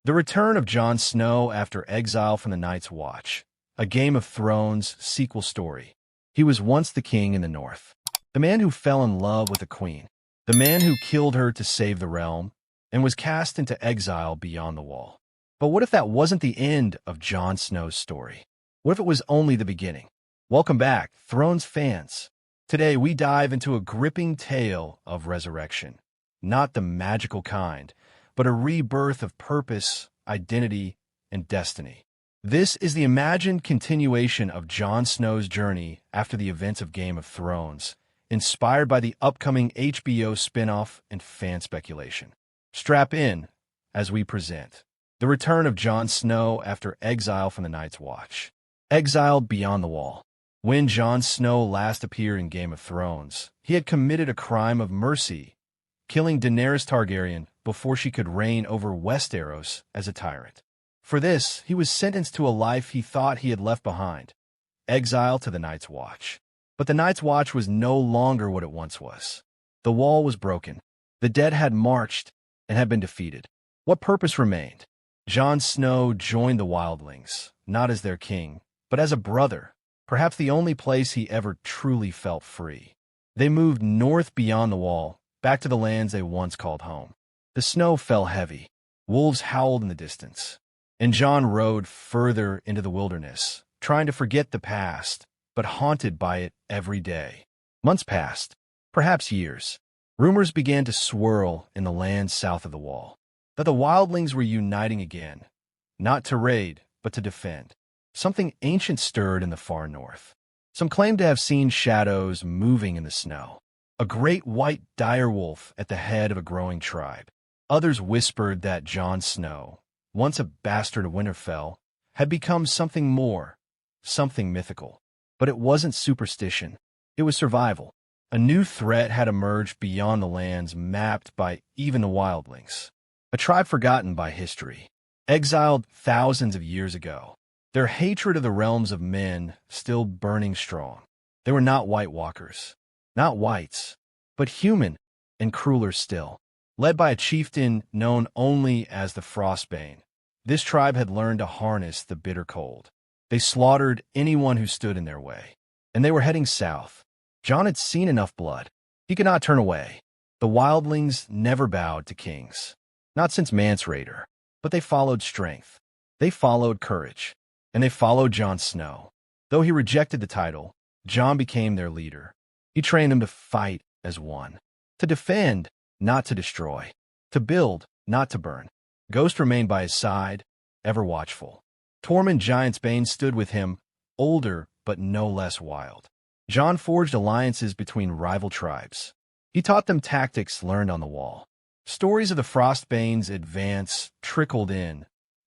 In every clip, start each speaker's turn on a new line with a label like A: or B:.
A: The return of Jon Snow after exile from the Night's Watch, a Game of Thrones sequel story. He was once the king in the north, the man who fell in love with the queen, the man who killed her to save the realm, and was cast into exile beyond the wall. But what if that wasn't the end of Jon Snow's story? What if it was only the beginning? Welcome back, Thrones fans. Today we dive into a gripping tale of resurrection. Not the magical kind, but a rebirth of purpose, identity, and destiny. This is the imagined continuation of Jon Snow's journey after the events of Game of Thrones, inspired by the upcoming HBO spinoff and fan speculation. Strap in as we present the return of Jon Snow after exile from the Night's Watch. Exiled beyond the wall. When Jon Snow last appeared in Game of Thrones, he had committed a crime of mercy, killing Daenerys Targaryen before she could reign over Westeros as a tyrant. For this, he was sentenced to a life he thought he had left behind, exile to the Night's Watch. But the Night's Watch was no longer what it once was. The wall was broken. The dead had marched and had been defeated. What purpose remained? Jon Snow joined the wildlings, not as their king, but as a brother, perhaps the only place he ever truly felt free. They moved north beyond the wall, back to the lands they once called home. The snow fell heavy. Wolves howled in the distance. And Jon rode further into the wilderness, trying to forget the past, but haunted by it every day. Months passed, perhaps years. Rumors began to swirl in the lands south of the wall, that the wildlings were uniting again, not to raid, but to defend. Something ancient stirred in the far north. Some claimed to have seen shadows moving in the snow. A great white direwolf at the head of a growing tribe. Others whispered that Jon Snow, once a bastard of Winterfell, had become something more, something mythical. But it wasn't superstition. It was survival. A new threat had emerged beyond the lands mapped by even the wildlings. A tribe forgotten by history, exiled thousands of years ago. Their hatred of the realms of men still burning strong. They were not White Walkers, not whites, but human and crueler still. Led by a chieftain known only as the Frostbane, this tribe had learned to harness the bitter cold. They slaughtered anyone who stood in their way, and they were heading south. Jon had seen enough blood. He could not turn away. The wildlings never bowed to kings, not since Mance Rayder, but they followed strength. They followed courage, and they followed Jon Snow. Though he rejected the title, Jon became their leader. He trained them to fight as one, to defend, not to destroy, to build, not to burn. Ghost remained by his side, ever watchful. Tormund Giantsbane stood with him, older but no less wild. Jon forged alliances between rival tribes. He taught them tactics learned on the wall. Stories of the Frostbane's advance trickled in,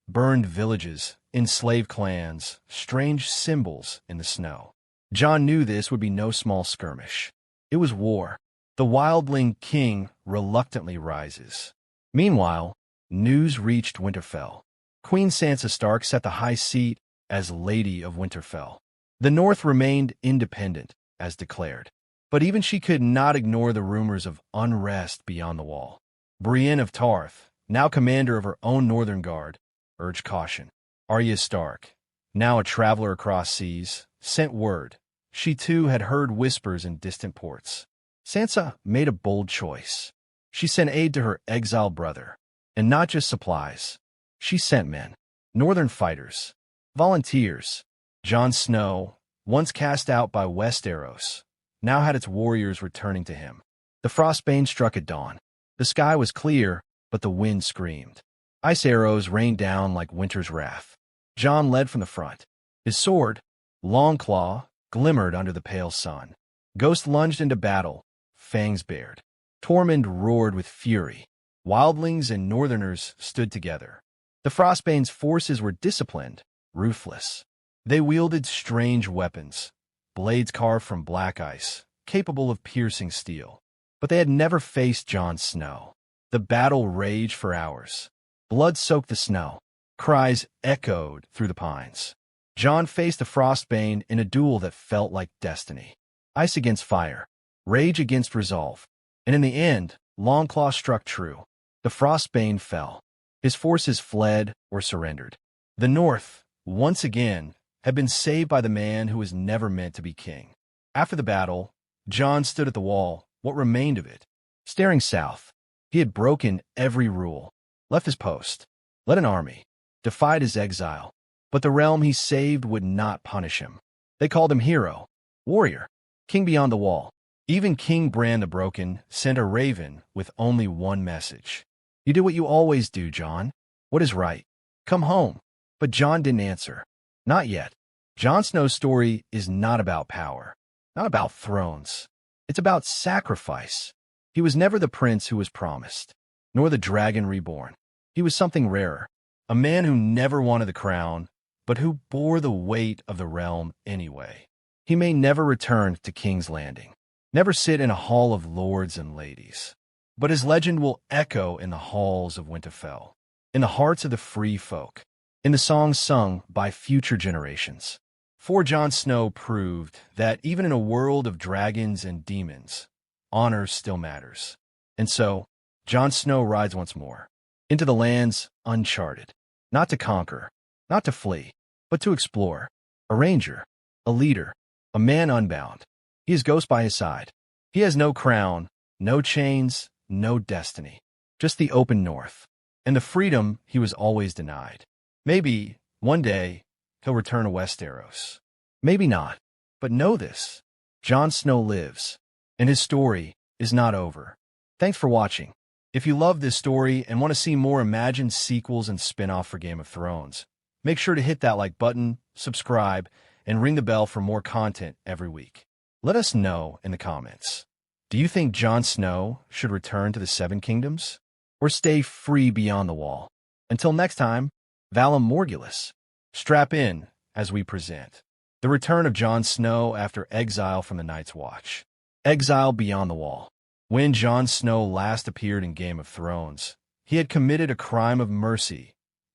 A: burned villages, enslaved clans, strange symbols in the snow. Jon knew this would be no small skirmish. It was war. The wildling king reluctantly rises. Meanwhile, news reached Winterfell. Queen Sansa Stark set the high seat as Lady of Winterfell. The North remained independent, as declared. But even she could not ignore the rumors of unrest beyond the wall. Brienne of Tarth, now commander of her own northern guard, urged caution. Arya Stark, now a traveler across seas, sent word. She too had heard whispers in distant ports. Sansa made a bold choice. She sent aid to her exiled brother, and not just supplies. She sent men, northern fighters, volunteers. Jon Snow, once cast out by Westeros, now had its warriors returning to him. The Frostbane struck at dawn. The sky was clear, but the wind screamed. Ice arrows rained down like winter's wrath. Jon led from the front. His sword, Longclaw, glimmered under the pale sun. Ghost lunged into battle, fangs bared. Tormund roared with fury. Wildlings and Northerners stood together. The Frostbane's forces were disciplined, ruthless. They wielded strange weapons, blades carved from black ice, capable of piercing steel. But they had never faced Jon Snow. The battle raged for hours. Blood soaked the snow. Cries echoed through the pines. Jon faced the Frostbane in a duel that felt like destiny. Ice against fire, rage against resolve. And in the end, Longclaw struck true. The Frostbane fell. His forces fled or surrendered. The North, once again, had been saved by the man who was never meant to be king. After the battle, Jon stood at the wall, what remained of it, staring south. He had broken every rule, left his post, led an army, defied his exile. But the realm he saved would not punish him. They called him hero, warrior, king beyond the wall. Even King Bran the Broken sent a raven with only one message. You do what you always do, Jon. What is right? Come home. But Jon didn't answer. Not yet. Jon Snow's story is not about power, not about thrones. It's about sacrifice. He was never the prince who was promised, nor the dragon reborn. He was something rarer, a man who never wanted the crown, but who bore the weight of the realm anyway. He may never return to King's Landing, never sit in a hall of lords and ladies, but his legend will echo in the halls of Winterfell, in the hearts of the free folk, in the songs sung by future generations. For Jon Snow proved that even in a world of dragons and demons, honor still matters. And so, Jon Snow rides once more, into the lands uncharted, not to conquer, not to flee, but to explore. A ranger, a leader, a man unbound. He is ghost by his side. He has no crown, no chains, no destiny, just the open north, and the freedom he was always denied. Maybe, one day, he'll return to Westeros. Maybe not, but know this. Jon Snow lives, and his story is not over. Thanks for watching. If you love this story and want to see more imagined sequels and spin-off for Game of Thrones, make sure to hit that like button, subscribe, and ring the bell for more content every week. Let us know in the comments. Do you think Jon Snow should return to the Seven Kingdoms, or stay free beyond the wall? Until next time, Valum Morgulis. Strap in as we present the return of Jon Snow after exile from the Night's Watch. Exile beyond the wall. When Jon Snow last appeared in Game of Thrones, he had committed a crime of mercy,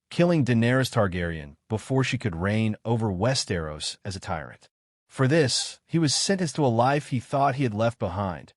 A: killing Daenerys Targaryen before she could reign over Westeros as a tyrant. For this, he was sentenced to a life he thought he had left behind,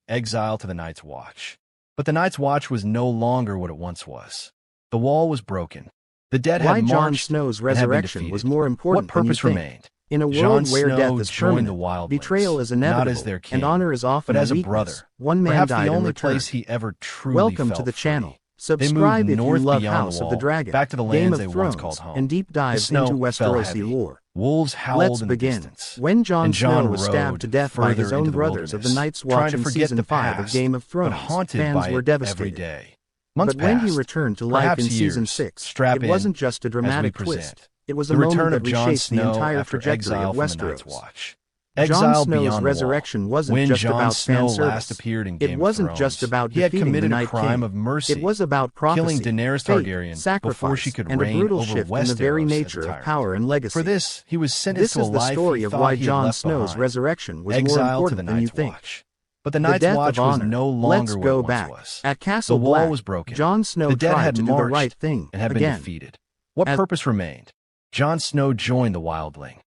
A: exile to the Night's Watch. But the Night's Watch was no longer what it once was. The wall was broken. The dead had marched
B: Jon Snow's resurrection was more important
A: What purpose
B: than you think.
A: remained?
B: In a world
A: Jon
B: where
A: Snow
B: death is
A: joined the
B: permanent,
A: wildlings,
B: betrayal is
A: not
B: inevitable,
A: as their king,
B: and honor is often
A: but as a
B: weakness.
A: brother.
B: One man
A: Perhaps
B: died
A: the
B: and
A: only
B: returned.
A: place he ever truly
B: Welcome
A: felt
B: to the
A: free.
B: channel.
A: They
B: Subscribe
A: moved
B: if you
A: north
B: love
A: beyond
B: House
A: the
B: of the
A: wall,
B: Dragon,
A: back to the
B: Game
A: lands
B: of
A: they
B: Thrones,
A: once called home.
B: and deep
A: The
B: dives
A: snow
B: into
A: fell
B: Westerosi
A: heavy.
B: lore.
A: Wolves howled
B: Let's
A: in the
B: begin.
A: distance.
B: When Jon
A: And
B: Snow
A: Jon
B: was
A: rode
B: stabbed to death by
A: further
B: his own
A: into the
B: brothers of the
A: wilderness,
B: Night's
A: trying
B: Watch
A: to
B: in
A: forget
B: Season
A: the
B: 5 of
A: past,
B: Game of
A: but
B: Thrones,
A: haunted
B: fans
A: by
B: were
A: it
B: devastated.
A: every day. Months
B: But when he
A: passed,
B: returned to life
A: perhaps
B: in Season
A: years.
B: 6,
A: Strap
B: it wasn't
A: in
B: just a
A: as we
B: dramatic
A: present
B: twist. It was
A: the
B: a moment
A: return
B: that
A: of Jon
B: reshaped the
A: Snow
B: entire
A: after
B: trajectory
A: exile
B: of
A: from the Night's
B: Westeros.
A: Watch.
B: Jon
A: Exile
B: Snow's
A: beyond the wall.
B: resurrection wasn't
A: When
B: just
A: Jon
B: about
A: Snow
B: fan
A: last
B: service.
A: appeared in
B: It
A: Game of
B: wasn't
A: Thrones,
B: just about
A: he had
B: defeating
A: committed
B: the
A: a
B: Night
A: crime
B: King.
A: of mercy.
B: It was about prophecy,
A: killing Daenerys
B: fate,
A: Targaryen
B: sacrifice,
A: before she could
B: and a
A: reign
B: brutal
A: over
B: shift
A: Westeros
B: in the very
A: as a
B: nature of
A: tyrant.
B: power and legacy.
A: For this, he was sentenced
B: This
A: to a
B: is the
A: life
B: story
A: he
B: of
A: thought
B: why
A: he had
B: Jon
A: left
B: Snow's
A: behind.
B: resurrection was more
A: Exile to the
B: important than you
A: Night's
B: think.
A: Watch. But the
B: The
A: Night's
B: death
A: Watch
B: of
A: was
B: honor.
A: no
B: Let's
A: longer what
B: go
A: it once
B: back.
A: was.
B: At Castle
A: The wall
B: Black,
A: was broken.
B: Jon Snow
A: The dead
B: tried
A: had
B: to do the
A: marched
B: right thing
A: and had been
B: again.
A: defeated. What
B: As
A: purpose remained? Jon Snow joined the wildling.